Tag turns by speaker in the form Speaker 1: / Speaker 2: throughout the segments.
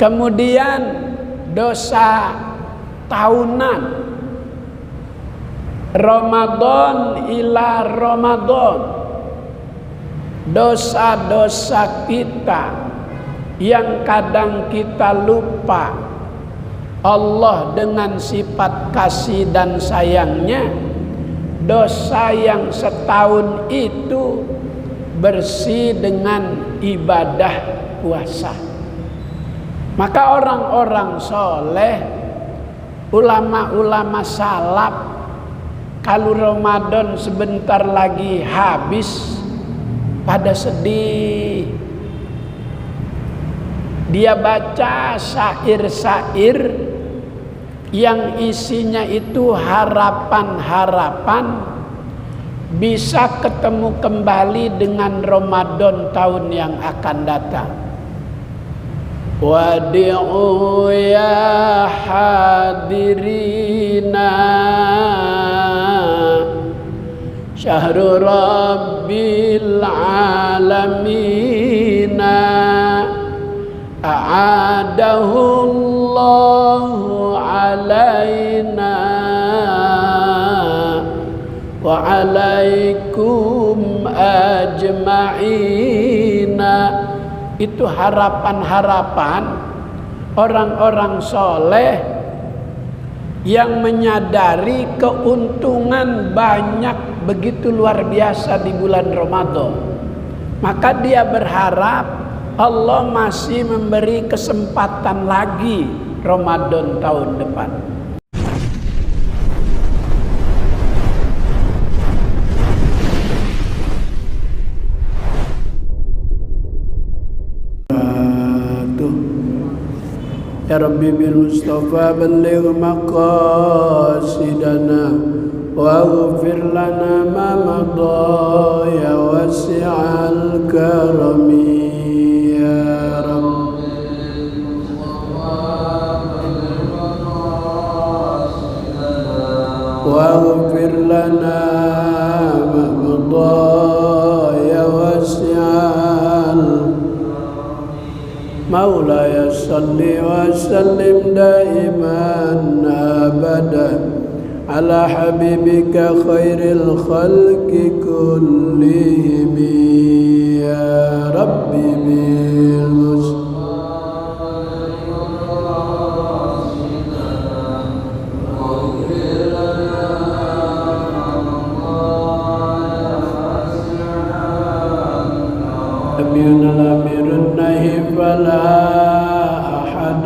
Speaker 1: Kemudian dosa tahunan, Ramadan ila Ramadan, dosa-dosa kita yang kadang kita lupa Allah dengan sifat kasih dan sayangnya. Dosa yang setahun itu bersih dengan ibadah puasa. Maka orang-orang soleh, ulama-ulama salaf, kalau Ramadan sebentar lagi habis, pada sedih. Dia baca syair-syair yang isinya itu harapan-harapan bisa ketemu kembali dengan Ramadan tahun yang akan datang. Wadi'u ya hadirina syahrul rabbil alamina a'adahu Allahu alaina wa alaikum ajma'ina. Itu harapan-harapan orang-orang soleh yang menyadari keuntungan banyak begitu luar biasa di bulan Ramadan. Maka dia berharap Allah masih memberi kesempatan lagi Ramadan tahun depan. Ya Rabbi bil Mustafa balligh maqasidana waghfir lana ma madha ya wasi'al karami ya Rabbi waghfir lana ma madha ya wasi'al Maulaya salli wa sallim daiman abada ala habibika khairil khalqi kullihim ya Rabbi bil فلا أحد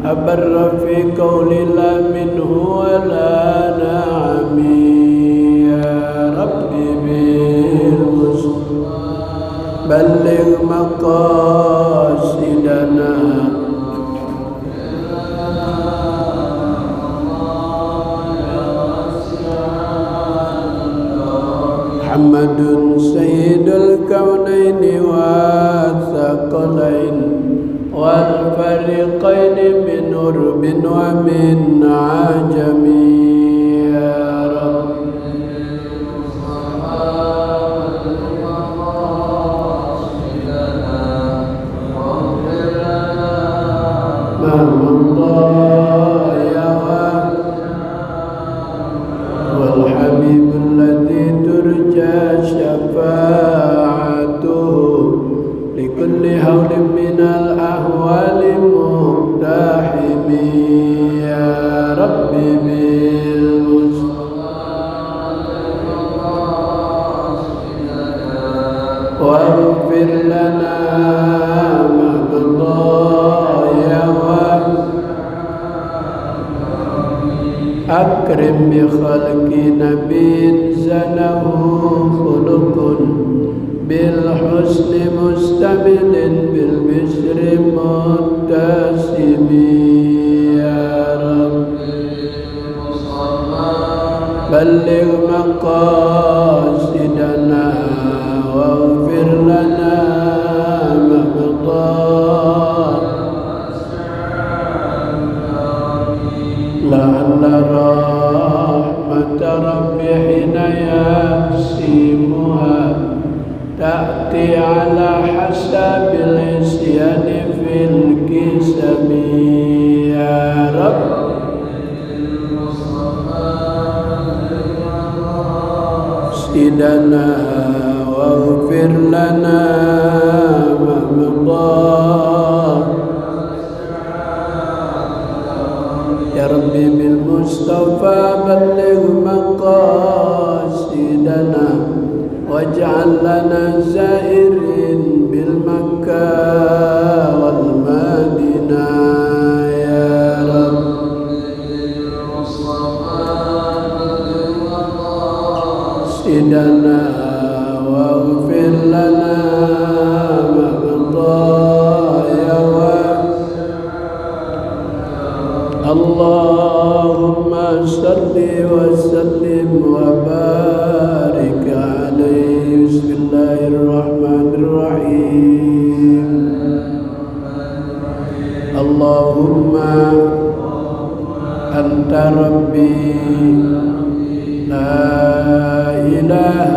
Speaker 1: أبر في قول لا منه ولا نعم يا ربي بالمصطفى بلغ مقاصدنا محمد سيد الكونين والثقلين والفريقين من عرب ومن عجم يا رب ما مضى يا والحبيب الذي ترجى شفاعته لكل هول من الأهوال مقتحم يا ربي بالمصطفى واغفر لنا ما مضى يا أكرم بخلق نبي زنه خلق بالحسن مستبد بالبشر متسم يا رب بلغ مقاصدنا واغفر لنا ما مضى لعل رحمة ربي حين يقسمها تأتي على حسب العصيان في الكسى سيدنا واغفر لنا ما مضى يا ربي بالمصطفى بلغ مقاصدنا واجعل لنا زائرين بالمكة والمدينة يا رب سيدنا واغفر لنا ما مضى يا اللهم صل وسلم وبارك عليه بسم الله الرحمن الرحيم اللهم أنت ربي لا إله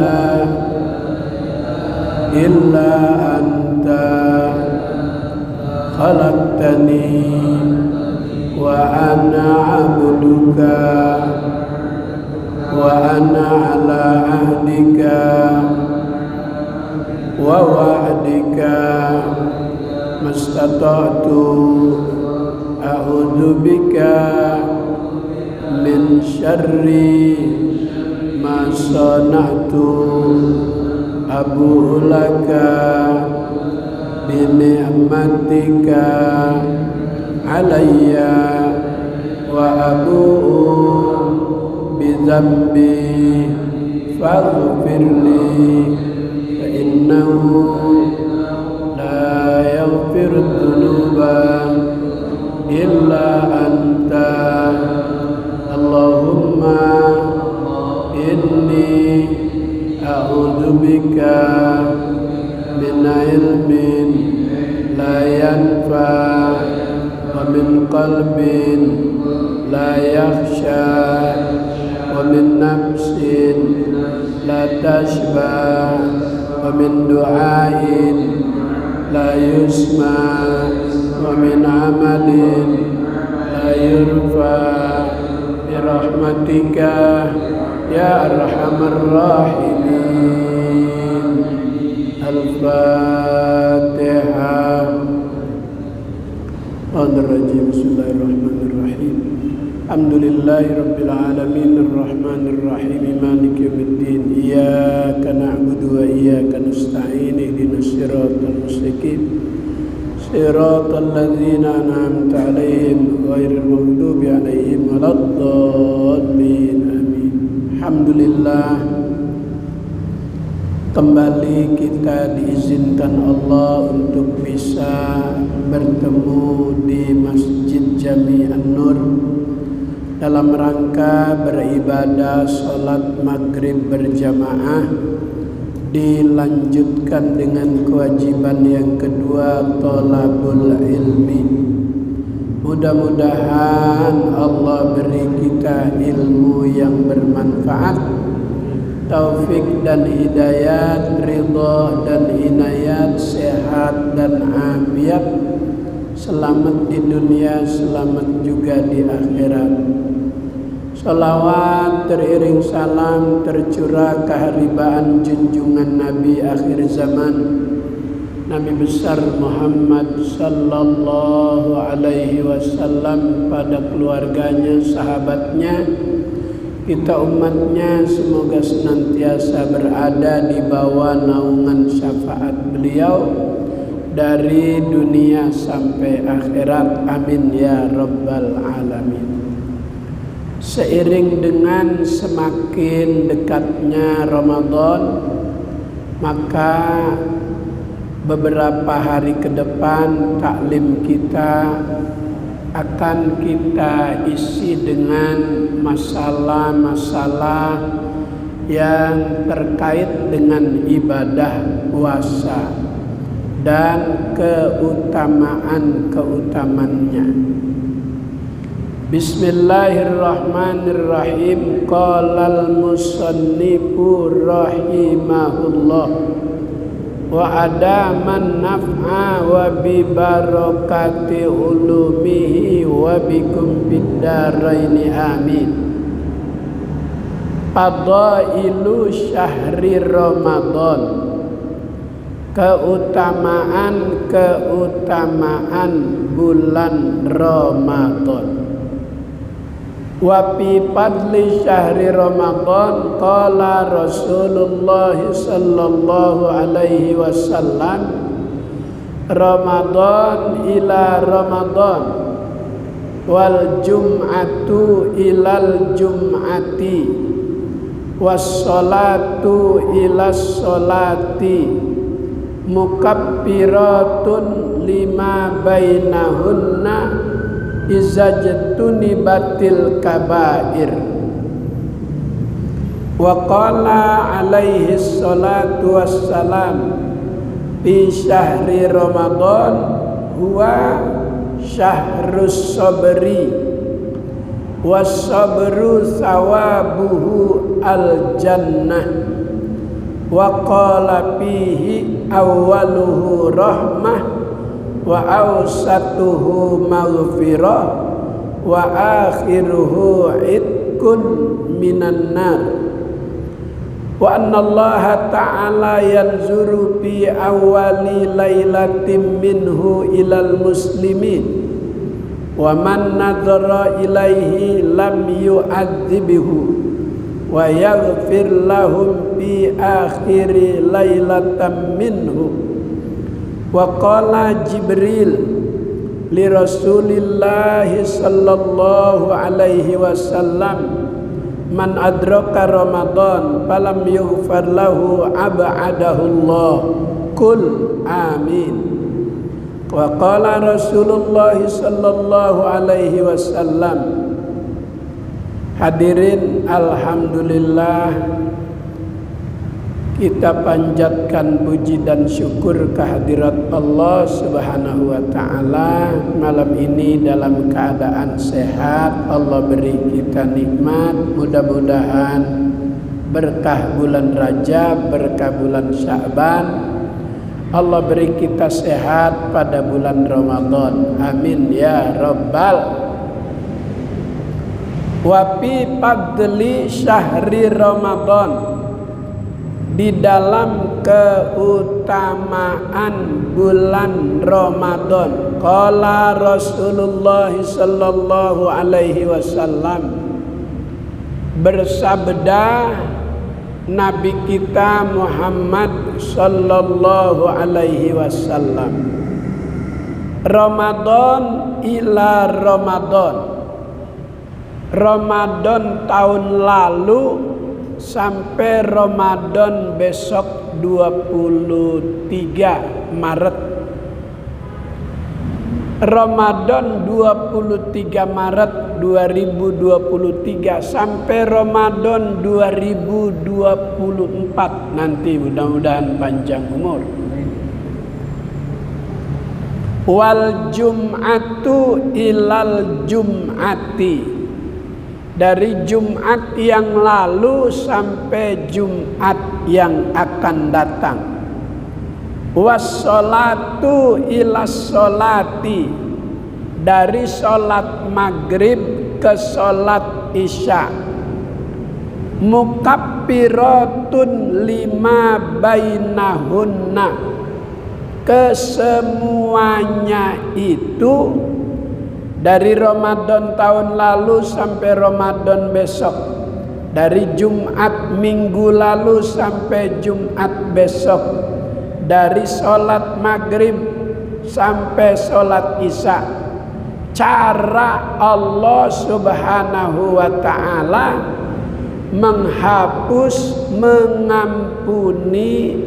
Speaker 1: إلا أنت خلقتني وأنا عبدك وأنا على عهدك ووعدك ما استطعت أعوذ بك من شر ما صنعت أبوء لك بنعمتك علي وأبوء بذنبي فاغفر لي فإنه لا يغفر الذنوب إلا أنت اللهم إني أعوذ بك من علم لا ينفع ومن قلب لا يخشى ومن نفس لا تشبع ومن دعاء لا يسمع ومن عمل لا يرفع برحمتك يا أرحم الراحمين الفاتحة الرجيم بسم الله الرحمن الرحيم الحمد لله رب العالمين الرحمن الرحيم مالك يوم الدين إياك نعبد وإياك نستعين اهدنا الصراط المستقيم صراط الذين أنعمت عليهم غير المغضوب عليهم ولا الضالين آمين. Alhamdulillah, kembali kita diizinkan Allah untuk bisa bertemu di Masjid Jami An-Nur dalam rangka beribadah sholat maghrib berjamaah, dilanjutkan dengan kewajiban yang kedua, thalabul ilmi. Mudah-mudahan Allah beri kita ilmu yang bermanfaat, taufik dan hidayat, ridha dan inayat, sehat dan afiat, selamat di dunia, selamat juga di akhirat. Salawat teriring salam tercurah keharibaan junjungan Nabi akhir zaman, Nabi besar Muhammad sallallahu alaihi wasallam, pada keluarganya, sahabatnya, kita umatnya, semoga senantiasa berada di bawah naungan syafaat beliau dari dunia sampai akhirat. Amin ya rabbal alamin. Seiring dengan semakin dekatnya Ramadan, maka beberapa hari ke depan taklim kita akan kita isi dengan masalah-masalah yang terkait dengan ibadah puasa dan keutamaan-keutamannya. Bismillahirrahmanirrahim. Qalal musannifu rahimahullah wa adaman naf'a wa bi barakati ulumihi wa bikum bid daraini amin. Fadailu syahri Ramadan, keutamaan bulan Ramadan. Wa fi fadli syahri Ramadan qala Rasulullah sallallahu alaihi wasallam, Ramadan ila Ramadan wal jum'atu ilal jum'ati was salatu ilas salati mukaffiratun lima bainahunna izajtunibatil kabair. Wa qala alaihi salatu wassalam fi syahri Ramadan huwa syahrus sabri was sabru sawabuhu al jannah. Wa qala fihi awwaluhu rahmah wa awsatuhu maghfirah wa akhiruhu itqun minan nar. Wa anna Allah ta'ala yanzuru fi awwali lailatin minhu ilal muslimin wa man nadhara ilaihi lam yu'adzibhu wa yaghfir lahum fi akhiri lailatan minhu. Wa qala Jibril li Rasulillahi sallallahu alaihi wasallam, man adraka Ramadan falam yughfar lahu ab'adahu Allah, kul amin. Wa qala Rasulullah sallallahu alaihi wasallam. Hadirin, alhamdulillah, kita panjatkan puji dan syukur kehadirat Allah Subhanahu wa taala. Malam ini dalam keadaan sehat, Allah beri kita nikmat. Mudah-mudahan berkah bulan Rajab, berkah bulan Sya'ban, Allah beri kita sehat pada bulan Ramadan. Amin ya rabbal. Wa fi fadli syahri Ramadan, di dalam keutamaan bulan Ramadan, qala Rasulullah sallallahu alaihi wasallam, bersabda Nabi kita Muhammad sallallahu alaihi wasallam, Ramadan ila Ramadan, Ramadan tahun lalu sampai Ramadan besok 23 Maret. Ramadan 23 Maret 2023 sampai Ramadan 2024 nanti, mudah-mudahan panjang umur. Wal jum'atu ilal jum'ati, dari Jumat yang lalu sampai Jumat yang akan datang. Wassolatu ilas solati, dari sholat maghrib ke sholat isya. Mukaffiratun lima bainahunna, kesemuanya itu dari Ramadan tahun lalu sampai Ramadan besok, dari Jumat minggu lalu sampai Jumat besok, dari sholat maghrib sampai sholat isya. Cara Allah Subhanahu wa ta'ala menghapus, mengampuni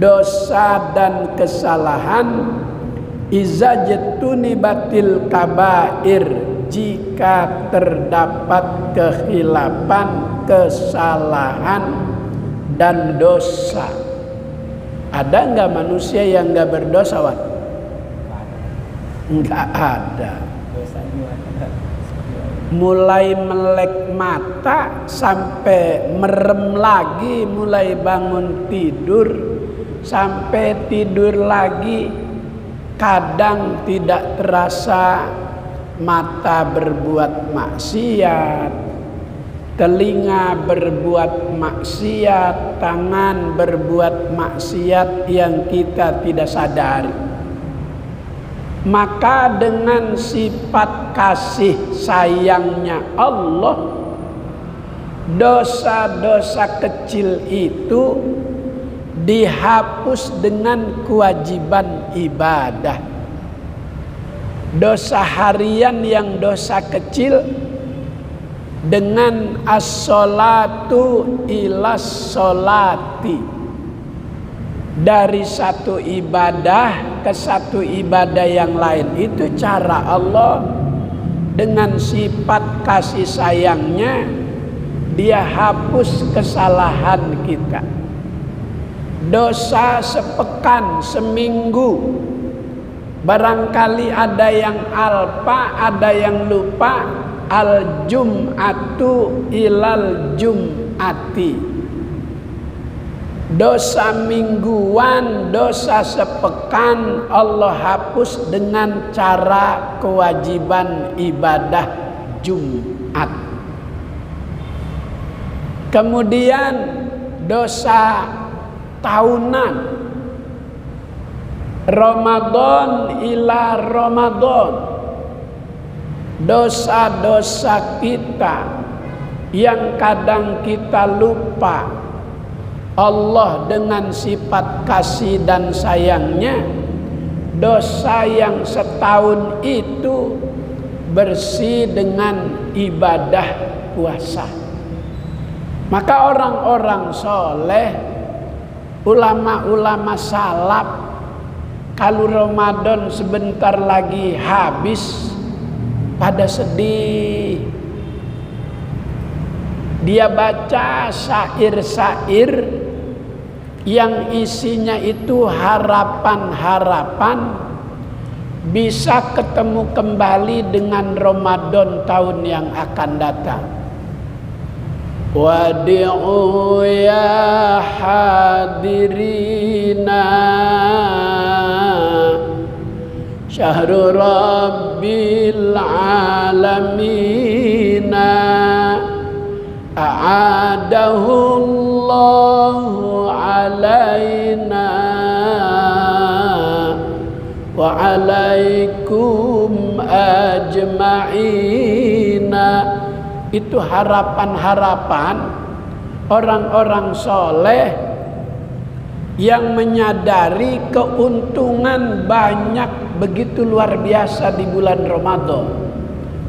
Speaker 1: dosa dan kesalahan, izajtunibatil kabair, jika terdapat kekhilafan, kesalahan dan dosa. Ada enggak manusia yang enggak berdosa, Wan? Enggak ada. Mulai melek mata sampai merem lagi, mulai bangun tidur sampai tidur lagi. Kadang tidak terasa mata berbuat maksiat, telinga berbuat maksiat, tangan berbuat maksiat yang kita tidak sadari. Maka dengan sifat kasih sayangnya Allah, dosa-dosa kecil itu dihapus dengan kewajiban ibadah. Dosa harian yang dosa kecil dengan as-sholatu ilas sholati, dari satu ibadah ke satu ibadah yang lain. Itu cara Allah dengan sifat kasih sayangnya, Dia hapus kesalahan kita. Dosa sepekan, seminggu, barangkali ada yang alpa, ada yang lupa. Al-jum'atu ilal jum'ati, dosa mingguan, dosa sepekan Allah hapus dengan cara kewajiban ibadah Jumat. Kemudian dosa tahunan, Ramadan ila Ramadan, dosa-dosa kita yang kadang kita lupa, Allah dengan sifat kasih dan sayangnya, dosa yang setahun itu bersih dengan ibadah puasa. Maka orang-orang soleh, ulama-ulama salaf, kalau Ramadan sebentar lagi habis, pada sedih. Dia baca syair-syair yang isinya itu harapan-harapan bisa ketemu kembali dengan Ramadan tahun yang akan datang. Wadi'u ya hadirina syahrul rabbil alamina a'adahu Allahu alaina wa alaikum ajma'ina. Itu harapan-harapan orang-orang soleh yang menyadari keuntungan banyak begitu luar biasa di bulan Ramadan.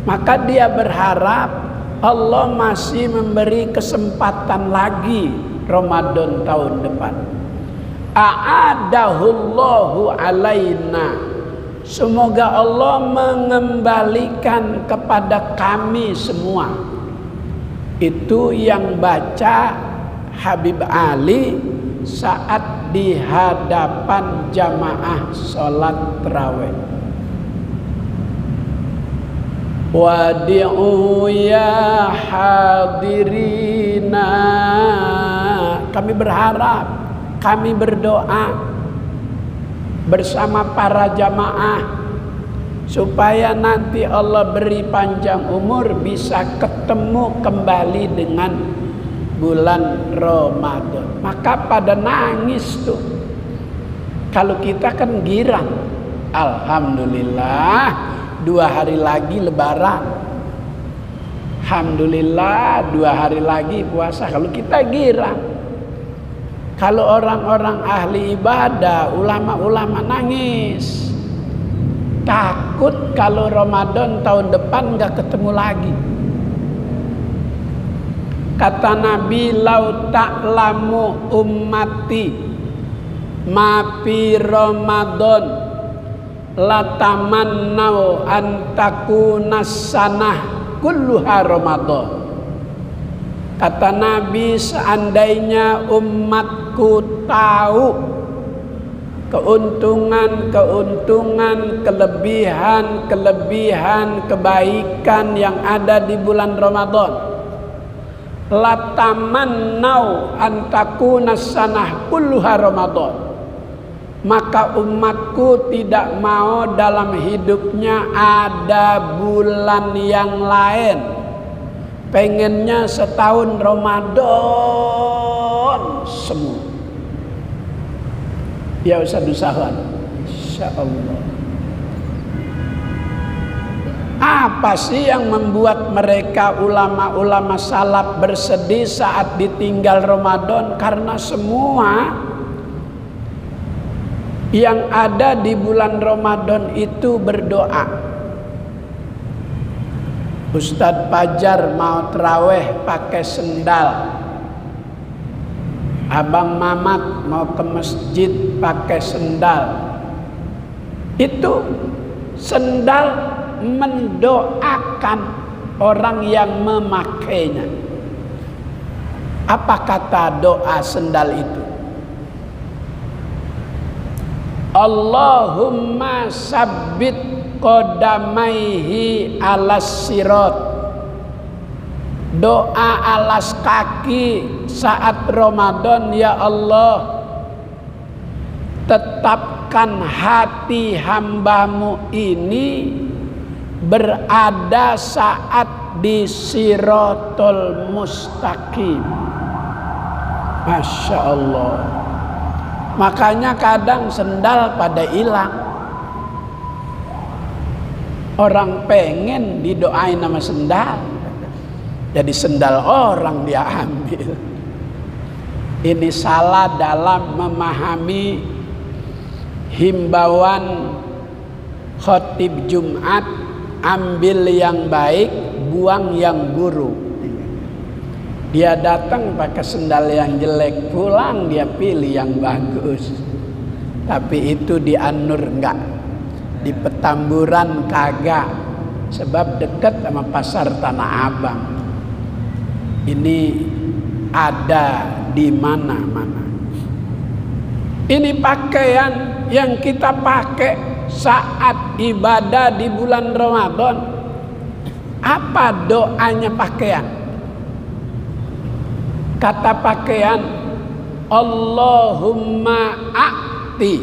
Speaker 1: Maka dia berharap Allah masih memberi kesempatan lagi Ramadan tahun depan. A'adahullahu alaina, semoga Allah mengembalikan kepada kami semua. Itu yang baca Habib Ali saat di hadapan jamaah sholat tarawih. Wadi'u ya hadirina, kami berharap, kami berdoa bersama para jamaah supaya nanti Allah beri panjang umur bisa ketemu kembali dengan bulan Ramadan. Maka pada nangis tuh. Kalau kita kan girang, alhamdulillah 2 hari lagi lebaran, alhamdulillah 2 hari lagi puasa. Kalau kita girang, kalau orang-orang ahli ibadah, ulama-ulama nangis, takut kalau Ramadan tahun depan gak ketemu lagi. Kata Nabi, lau ta'lamu ummati ma fi Ramadan latamannau an takuna sanah kulluha Ramadan. Kata Nabi, seandainya umatku tahu keuntungan, kelebihan, kebaikan yang ada di bulan Ramadan, latamannau an takuna sanah kulluha Ramadan, maka umatku tidak mau dalam hidupnya ada bulan yang lain pengennya setahun Ramadan semua. Ya Ustaz usahawan, insyaallah. Apa sih yang membuat mereka ulama-ulama salaf bersedih saat ditinggal Ramadan? Karena semua yang ada di bulan Ramadan itu berdoa. Ustadz Fajar mau terawih pakai sendal, Abang Mamat mau ke masjid pakai sendal. Itu sendal mendoakan orang yang memakainya. Apa kata doa sendal itu? Allahumma sabbit qadamaihi alas sirat. Doa alas kaki saat Ramadan, ya Allah, tetapkan hati hambamu ini berada saat di siratul mustaqim. Masya Allah. Makanya kadang sendal pada hilang. Orang pengen didoain sama sendal, jadi sendal orang dia ambil. Ini salah dalam memahami himbauan khotib Jumat, ambil yang baik, buang yang buruk. Dia datang pakai sendal yang jelek, pulang dia pilih yang bagus. Tapi itu di An-Nur enggak, di Petamburan kagak, sebab dekat sama pasar Tanah Abang. Ini ada di mana-mana. Ini pakaian yang kita pakai saat ibadah di bulan Ramadan. Apa doanya pakaian? Kata pakaian, Allahumma a'ti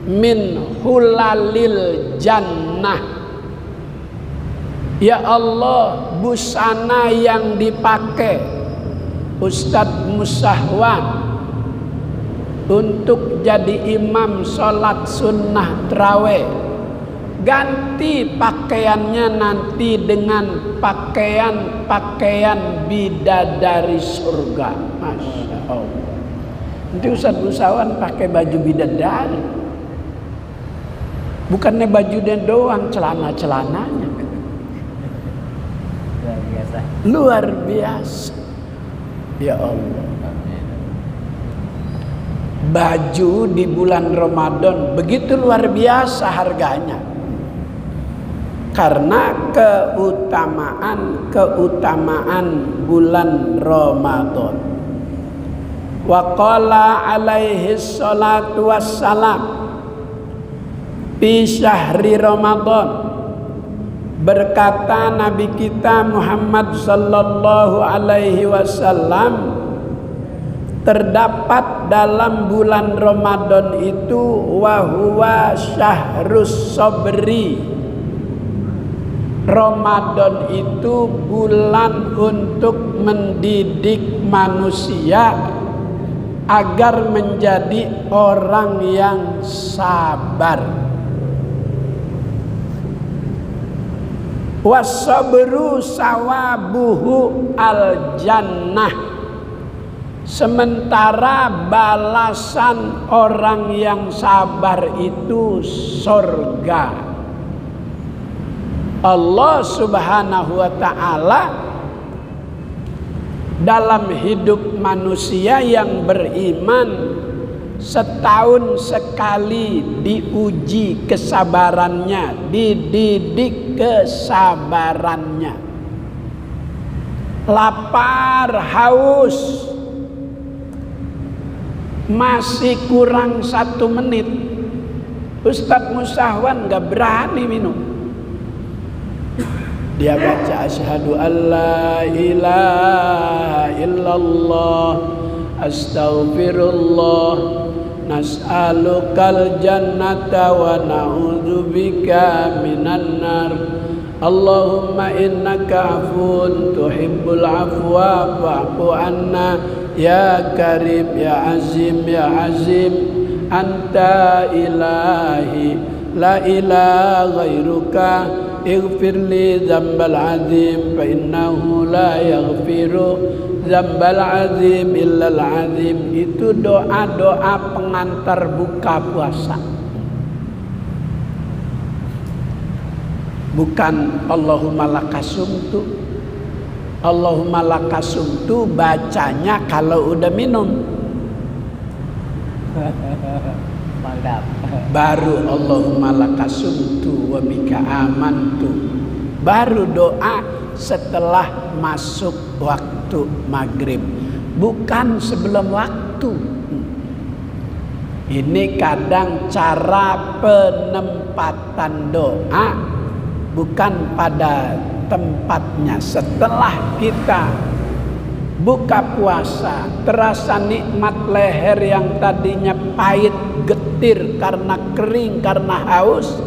Speaker 1: min hulalil jannah. Ya Allah, busana yang dipakai Ustadz Musahwan untuk jadi imam sholat sunnah terawih, ganti pakaiannya nanti dengan pakaian bidadari surga. Masya Allah. Nanti Ustadz Musahwan pakai baju bidadari, bukannya bajunya doang, celana-celananya luar biasa. Ya Allah, baju di bulan Ramadan begitu luar biasa harganya, karena keutamaan bulan Ramadan. Wa qala alaihi salatu wassalam fi syahri Ramadan, berkata Nabi kita Muhammad sallallahu alaihi wasallam, terdapat dalam bulan Ramadan itu wa huwa syahrus sabri. Ramadan itu bulan untuk mendidik manusia agar menjadi orang yang sabar. Wasabru sawabuhu al jannah. Sementara balasan orang yang sabar itu surga. Allah Subhanahu wa ta'ala dalam hidup manusia yang beriman setahun sekali diuji kesabarannya, dididik kesabarannya. Lapar, haus, masih kurang 1 menit, Ustadz Musahwan gak berani minum. Dia baca asyhadu alla ilaha illallah astaghfirullah nas'alukal jannata wa na'udzubika minan nar Allahumma innaka afuun tuhibbul afwa fa'fu anna ya karim ya azim ya azim anta ilahi la ilaha ghairuka ighfirli dzambal azim fa innahu la yaghfiru dzambal azim illal azim. Itu doa-doa pengantar buka puasa. Bukan Allahumma lakasumtu. Allahumma lakasumtu bacanya kalau udah minum.
Speaker 2: Mantap.
Speaker 1: Baru Allahumma lakasumtu wa bika amantu. Baru doa setelah masuk waktu maghrib, bukan sebelum waktu. Ini kadang cara penempatan doa bukan pada tempatnya. Setelah kita buka puasa, terasa nikmat leher yang tadinya pahit, getir karena kering, karena haus.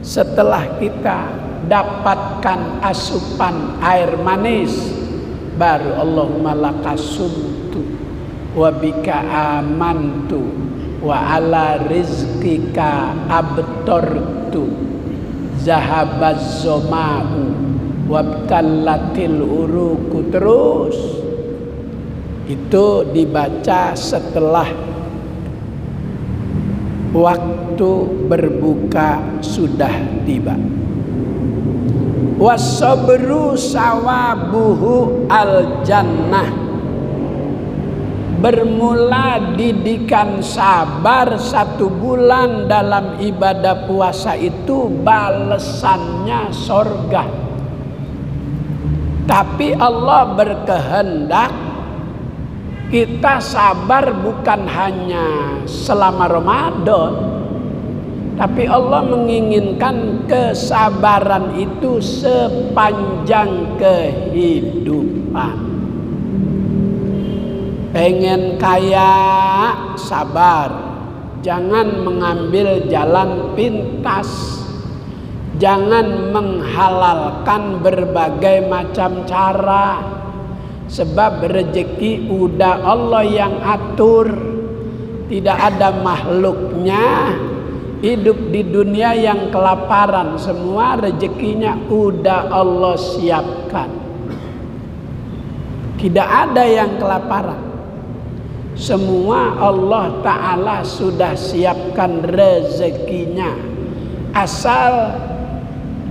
Speaker 1: Setelah kita dapatkan asupan air manis, baru Allahumma lakasumtu wa bika amantu wa ala rizqika abtortu zahabaz zoma'u wabtallatil uruku. Terus itu dibaca setelah waktu berbuka sudah tiba. Wasabru sawabuhu al jannah. Bermula didikan sabar 1 bulan dalam ibadah puasa itu balesannya sorga. Tapi Allah berkehendak kita sabar bukan hanya selama Ramadan, tapi Allah menginginkan kesabaran itu sepanjang kehidupan. Pengen kaya, sabar. Jangan mengambil jalan pintas. Jangan menghalalkan berbagai macam cara. Sebab rezeki udah Allah yang atur. Tidak ada makhluknya hidup di dunia yang kelaparan. Semua rezekinya udah Allah siapkan. Tidak ada yang kelaparan. Semua Allah Ta'ala sudah siapkan rezekinya. Asal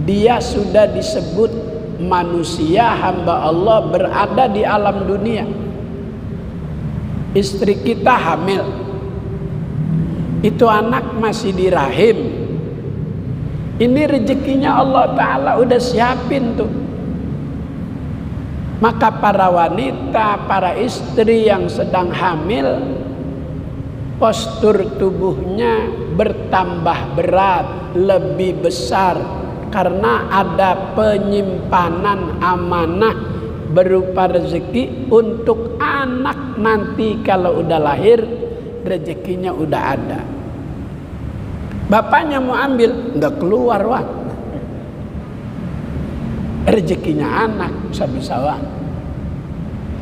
Speaker 1: dia sudah disebut manusia, hamba Allah, berada di alam dunia. Istri kita hamil, itu anak masih di rahim. Ini rezekinya Allah Ta'ala udah siapin tuh. Maka para wanita, para istri yang sedang hamil, postur tubuhnya bertambah berat, lebih besar, karena ada penyimpanan amanah berupa rezeki untuk anak nanti. Kalau udah lahir, rezekinya udah ada. Bapaknya mau ambil, nggak keluar, Wak. Rezekinya anak bisa-bisa, Wak.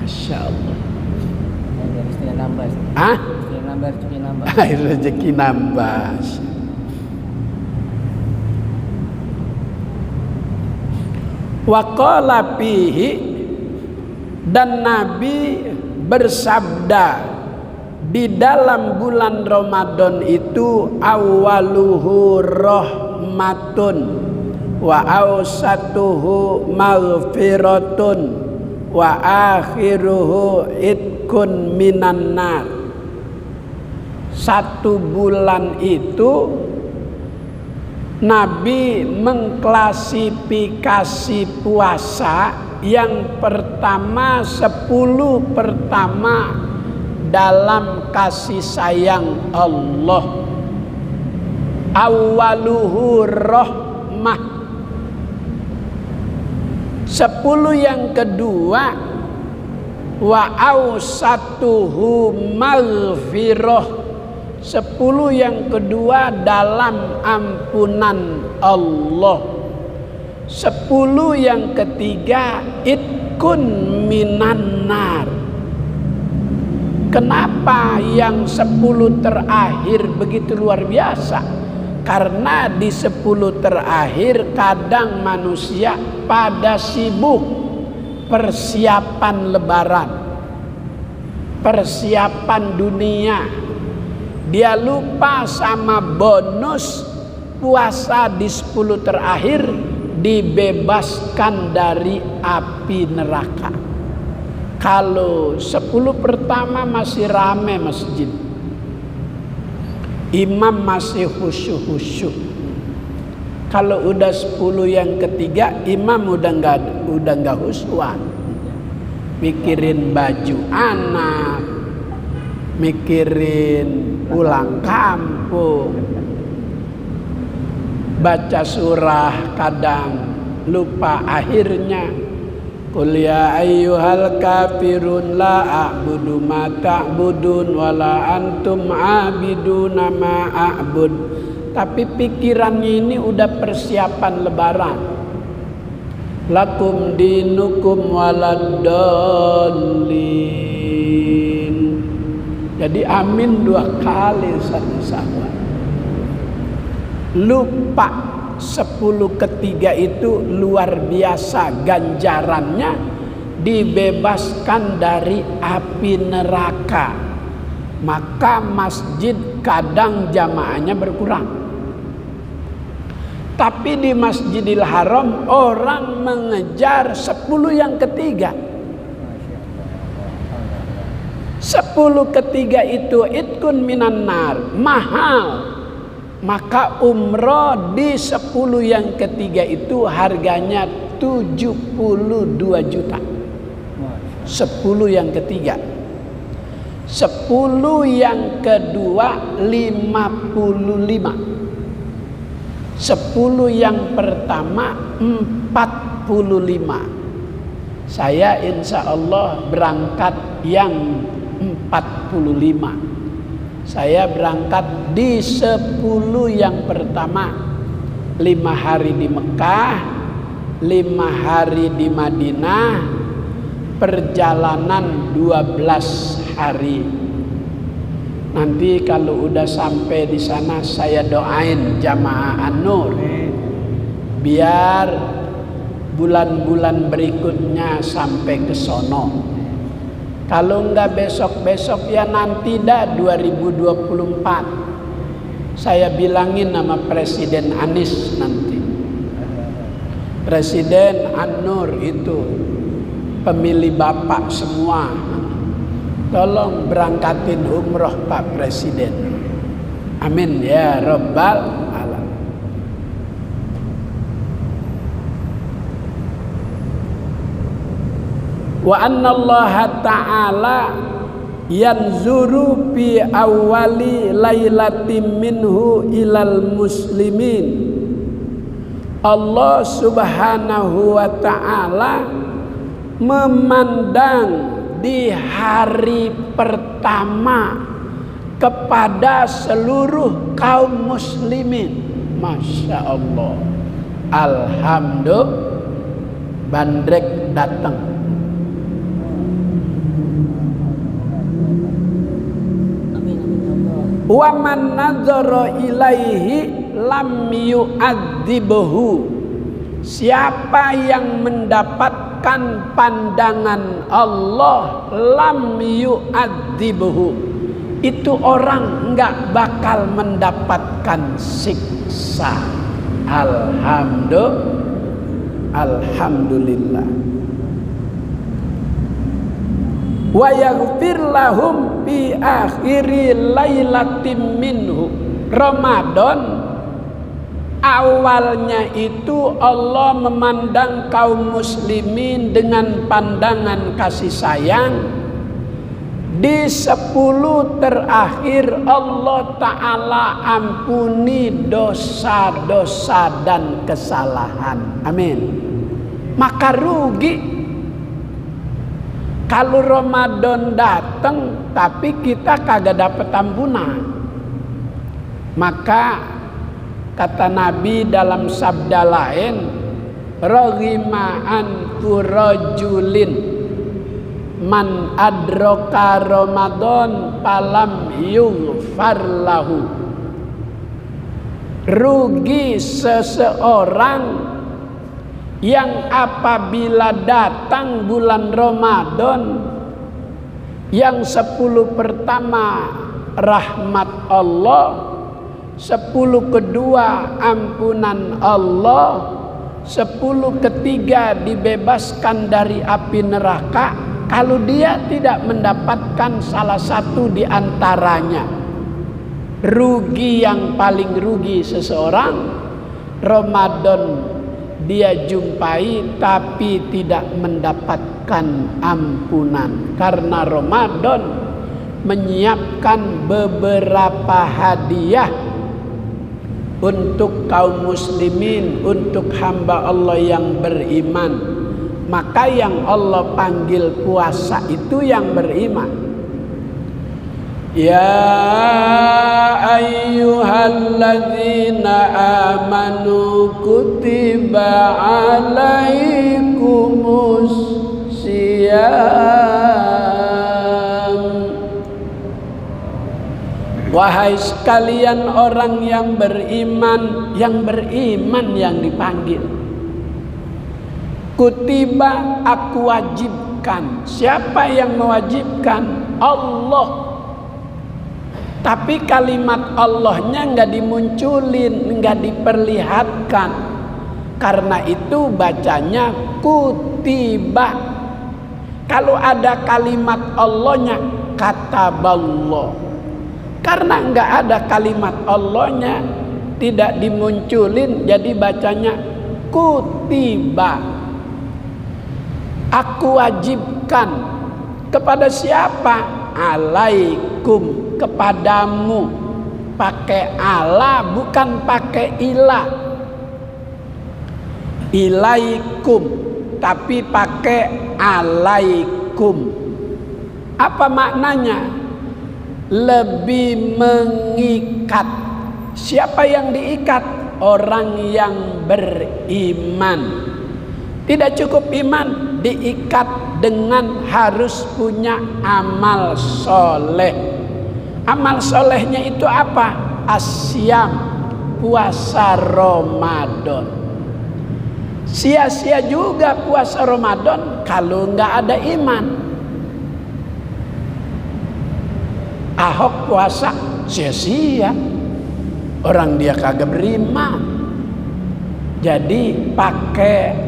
Speaker 1: Masya Allah.
Speaker 2: Rezekinya nambah.
Speaker 1: Hah?
Speaker 2: Rezekinya nambah, rezekinya nambah.
Speaker 1: Rezeki nambah. Wa qala fihi, dan Nabi bersabda di dalam bulan Ramadan itu, awaluhu rahmatun wa awsatuhu maghfiratun wa akhiruhu itkun minan nar. 1 bulan itu Nabi mengklasifikasi puasa. Yang pertama, 10 pertama dalam kasih sayang Allah. Awaluhu rahmah. 10 yang kedua, wa awsatuhu maghfirah. 10 yang kedua dalam ampunan Allah. 10 yang ketiga itkun minan nar. Kenapa yang 10 terakhir begitu luar biasa? Karena di 10 terakhir kadang manusia pada sibuk persiapan lebaran, persiapan dunia. Dia lupa sama bonus puasa di 10 terakhir, dibebaskan dari api neraka. Kalau 10 pertama masih rame masjid, imam masih khusyuk-khusyuk. Kalau udah 10 yang ketiga, imam udah nggak khusyuan, mikirin baju anak, mikirin pulang kampung, baca surah kadang lupa akhirnya. Qul ya ayyuhal kafirun la a'budu ma ta'budun wa la antum 'abiduna ma a'bud. Tapi pikirannya ini udah persiapan lebaran. Lakum dinukum waladdallin. Jadi amin 2 kali satu sahabat. Lupa 10 ketiga itu luar biasa ganjarannya, dibebaskan dari api neraka. Maka masjid kadang jamaahnya berkurang. Tapi di Masjidil Haram orang mengejar 10 yang ketiga. 10 ketiga itu itkun minan nar, mahal. Maka umroh di 10 yang ketiga itu harganya 72 juta. 10 yang ketiga. 10 yang kedua 55. 10 yang pertama 45. Saya insya Allah berangkat yang 45. Saya berangkat di 10 yang pertama, 5 hari di Mekah, 5 hari di Madinah, perjalanan 12 hari. Nanti kalau udah sampai di sana saya doain jamaah An-Nur biar bulan-bulan berikutnya sampai ke sono. Kalau enggak besok-besok ya nanti dah 2024. Saya bilangin nama Presiden Anies nanti. Presiden An-Nur itu pemilih Bapak semua. Tolong berangkatin umroh Pak Presiden. Amin ya Rabbal Alamin. Wa anna Allah ta'ala yanzuru fi awwali lailatin minhu ilal muslimin. Allah subhanahu wa ta'ala memandang di hari pertama kepada seluruh kaum muslimin. Masya Allah. Alhamdulillah, bandrek datang. Wa man nadzara ilaihi lam yu'adzibhu. Siapa yang mendapatkan pandangan Allah lam yu'adzibhu, itu orang enggak bakal mendapatkan siksa. Alhamdulillah. Wa yaghfir lahum fi akhiri lailatin minhu. Ramadan awalnya itu Allah memandang kaum muslimin dengan pandangan kasih sayang. Di 10 terakhir Allah Ta'ala ampuni dosa-dosa dan kesalahan. Amin. Maka rugi kalau Ramadan datang tapi kita kagak dapat ampunan. Maka kata Nabi dalam sabda lain, raghima anfu rajulin man adraka Ramadan falam yughfar lahu. Rugi seseorang yang apabila datang bulan Ramadan yang 10 pertama rahmat Allah, 10 kedua ampunan Allah, 10 ketiga dibebaskan dari api neraka, kalau dia tidak mendapatkan salah satu di antaranya. Rugi yang paling rugi seseorang, Ramadan dia jumpai tapi tidak mendapatkan ampunan. Karena Ramadan menyiapkan beberapa hadiah untuk kaum muslimin, untuk hamba Allah yang beriman. Maka yang Allah panggil puasa itu yang beriman. Ya ayyuhalladzina amanu kutiba alaikumus syiyam. Wahai sekalian orang yang beriman yang dipanggil. Kutiba, aku wajibkan. Siapa yang mewajibkan? Allah. Tapi kalimat Allahnya nggak dimunculin, nggak diperlihatkan. Karena itu bacanya kutiba. Kalau ada kalimat Allahnya, kataballah. Karena nggak ada kalimat Allahnya, tidak dimunculin, jadi bacanya kutiba. Aku wajibkan kepada siapa? Alaikum, kepadamu. Pakai ala bukan pakai ilah. Ilaikum tapi pakai alaikum. Apa maknanya? Lebih mengikat. Siapa yang diikat? Orang yang beriman. Tidak cukup iman, diikat dengan harus punya amal soleh. Amal solehnya itu apa? Asyam, puasa Ramadan. Sia-sia juga puasa Ramadan kalau nggak ada iman. Ahok puasa sia-sia, orang dia kagak beriman. Jadi pakai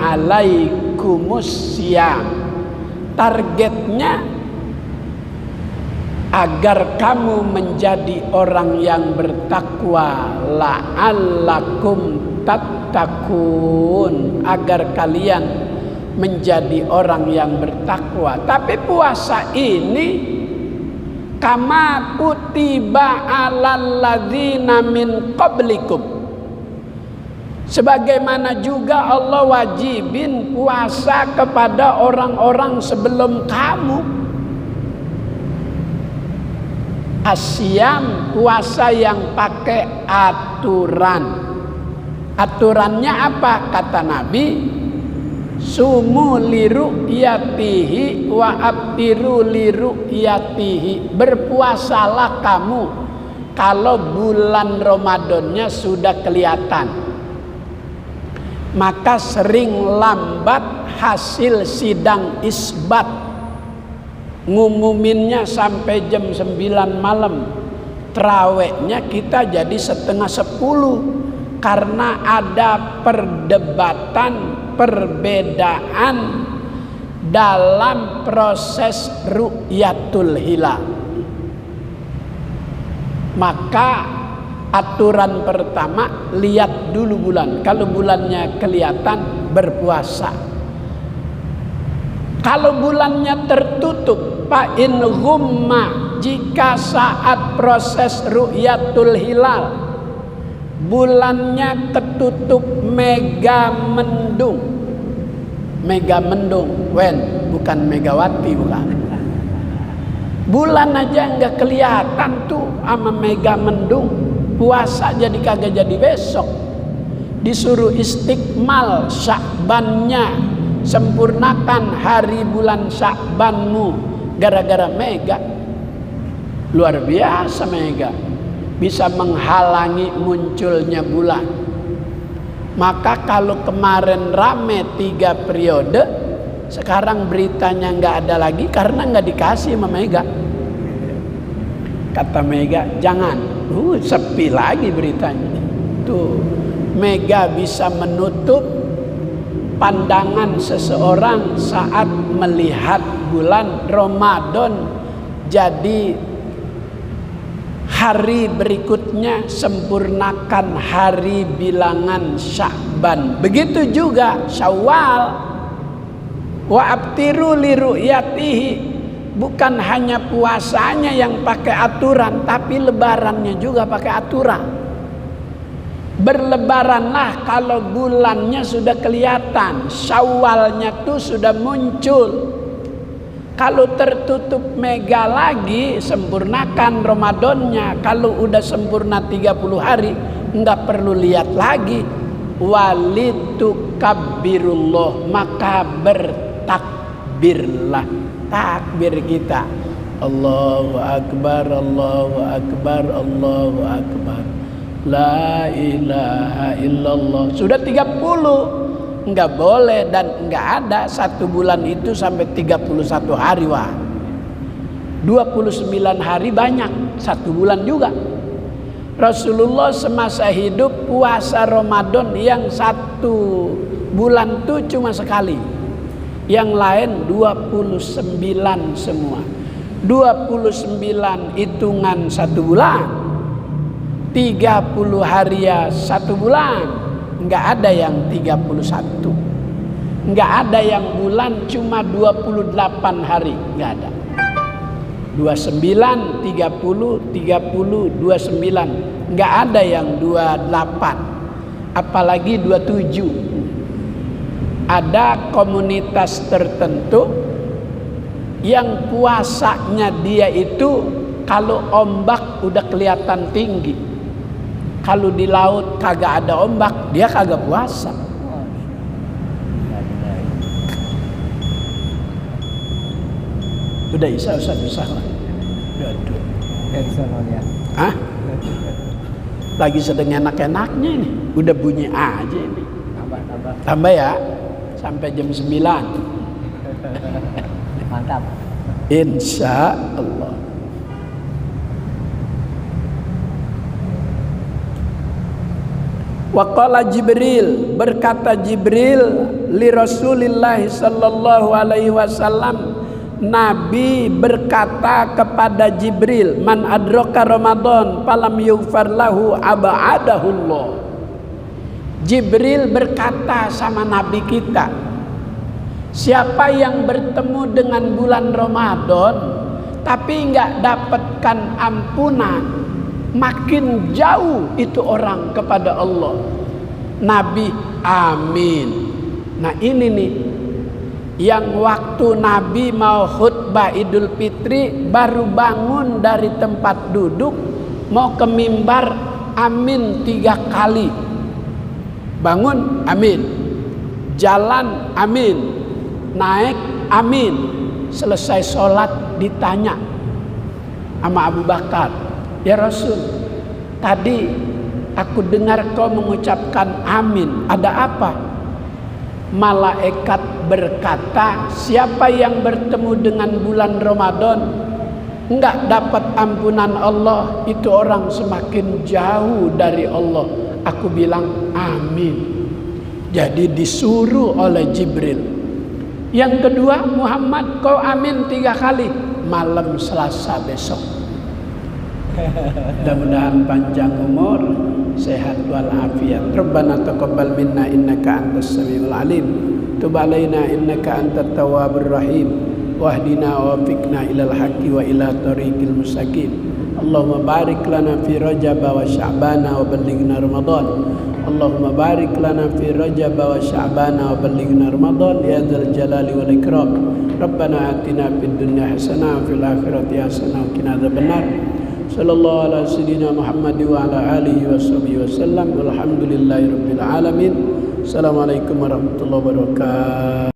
Speaker 1: alaikumus syiyam. Targetnya agar kamu menjadi orang yang bertakwa, la'allakum tattaqun, agar kalian menjadi orang yang bertakwa. Tapi puasa ini kama kutiba alal ladzina min qablikum, sebagaimana juga Allah wajibin puasa kepada orang-orang sebelum kamu. Asyam, puasa yang pakai aturan. Aturannya apa? Kata Nabi, sumu liru'yatihi wa abtiru liru'yatihi. Berpuasalah kamu kalau bulan Ramadannya sudah kelihatan. Maka sering lambat hasil sidang isbat. Ngumuminnya sampai jam 9 malam. Terawihnya kita jadi 9:30. Karena ada perdebatan, perbedaan dalam proses ru'yatul hilal. Maka aturan pertama, lihat dulu bulan. Kalau bulannya kelihatan, berpuasa. Kalau bulannya tertutup, fa in ghumma, jika saat proses ru'yatul hilal bulannya ketutup mega mendung. Mega mendung, bukan Megawati, bukan. Bulan aja nggak kelihatan tuh sama mega mendung. Puasa jadi kagak jadi besok. disuruh istiqmal Sya'bannya, sempurnakan hari bulan Sya'banmu gara-gara Mega. Luar biasa Mega, bisa menghalangi munculnya bulan. Maka kalau kemarin rame 3 periode, sekarang beritanya nggak ada lagi karena nggak dikasih sama Mega. Kata Mega, jangan, sepi lagi beritanya. Tuh, Mega bisa menutup pandangan seseorang saat melihat bulan Ramadan. Jadi hari berikutnya sempurnakan hari bilangan Sya'ban. Begitu juga Syawal. Wa abtiru li ru'yatihi. Bukan hanya puasanya yang pakai aturan, tapi lebarannya juga pakai aturan. Berlebaranlah kalau bulannya sudah kelihatan, Syawalnya tuh sudah muncul. Kalau tertutup Mega lagi, sempurnakan Ramadannya. Kalau udah sempurna 30 hari, enggak perlu lihat lagi. Walitukabbirullah, maka bertakbirlah. Takbir kita, Allahu Akbar, Allahu Akbar, Allahu Akbar, la ilaha illallah. Sudah 30. Enggak boleh dan enggak ada satu bulan itu sampai 31 hari. Wah, 29 hari banyak, satu bulan juga. Rasulullah semasa hidup puasa Ramadan yang satu bulan itu cuma sekali, yang lain 29 semua. 29 hitungan satu bulan, 30 hari ya satu bulan. Enggak ada yang 31. Enggak ada yang bulan cuma 28 hari, enggak ada. 29, 30, 30, 29. Enggak ada yang 28. Apalagi 27. Ada komunitas tertentu yang puasanya dia itu kalau ombak udah kelihatan tinggi. Kalau di laut kagak ada ombak, dia kagak puasa. Udah Ustaz lah. Aduh. Hah? Lagi sedang enak-enaknya ini. Udah bunyi aja ini. Tambah ya. Sampai jam 9.
Speaker 2: Mantap.
Speaker 1: Insya Allah. Waqala Jibril, berkata Jibril li Rasulillah sallallahu alaihi wasallam, Nabi berkata kepada Jibril, man adraka Ramadan falam yughfar lahu ab'adahullah. Jibril berkata sama Nabi kita, siapa yang bertemu dengan bulan Ramadan tapi enggak dapatkan ampunan, makin jauh itu orang kepada Allah. Nabi amin. Nah ini nih yang waktu Nabi mau khutbah Idul Fitri, baru bangun dari tempat duduk mau ke mimbar, amin 3 kali. Bangun amin, jalan amin, naik amin. Selesai sholat ditanya sama Abu Bakar, ya Rasul, tadi aku dengar kau mengucapkan amin, ada apa? Malaikat berkata, siapa yang bertemu dengan bulan Ramadan enggak dapat ampunan Allah, itu orang semakin jauh dari Allah. Aku bilang amin. Jadi disuruh oleh Jibril. Yang kedua, Muhammad kau amin 3 kali malam Selasa besok. Mudah-mudahan panjang umur, sehat walafiat. Rabbana taqabbal minna innaka antas samiul alim, tub alaina innaka antat tawwabur rahim, wahdina wa wafiqna ilal haqqi wa ila tariqil mustaqim. Allahumma barik lana fi Rajab wa Sya'ban wa ballighna Ramadan. Allahumma barik lana fi Rajab wa Sya'ban wa ballighna Ramadan ya dzal jalali wal ikram. Rabbana atina fid dunya hasanah wa fil akhirati hasanah wa qina adzabannar. Sallallahu ala sayyidina Muhammad wa ala alihi washabihi wasallam. Walhamdulillahirabbil alamin. Assalamualaikum warahmatullahi wabarakatuh.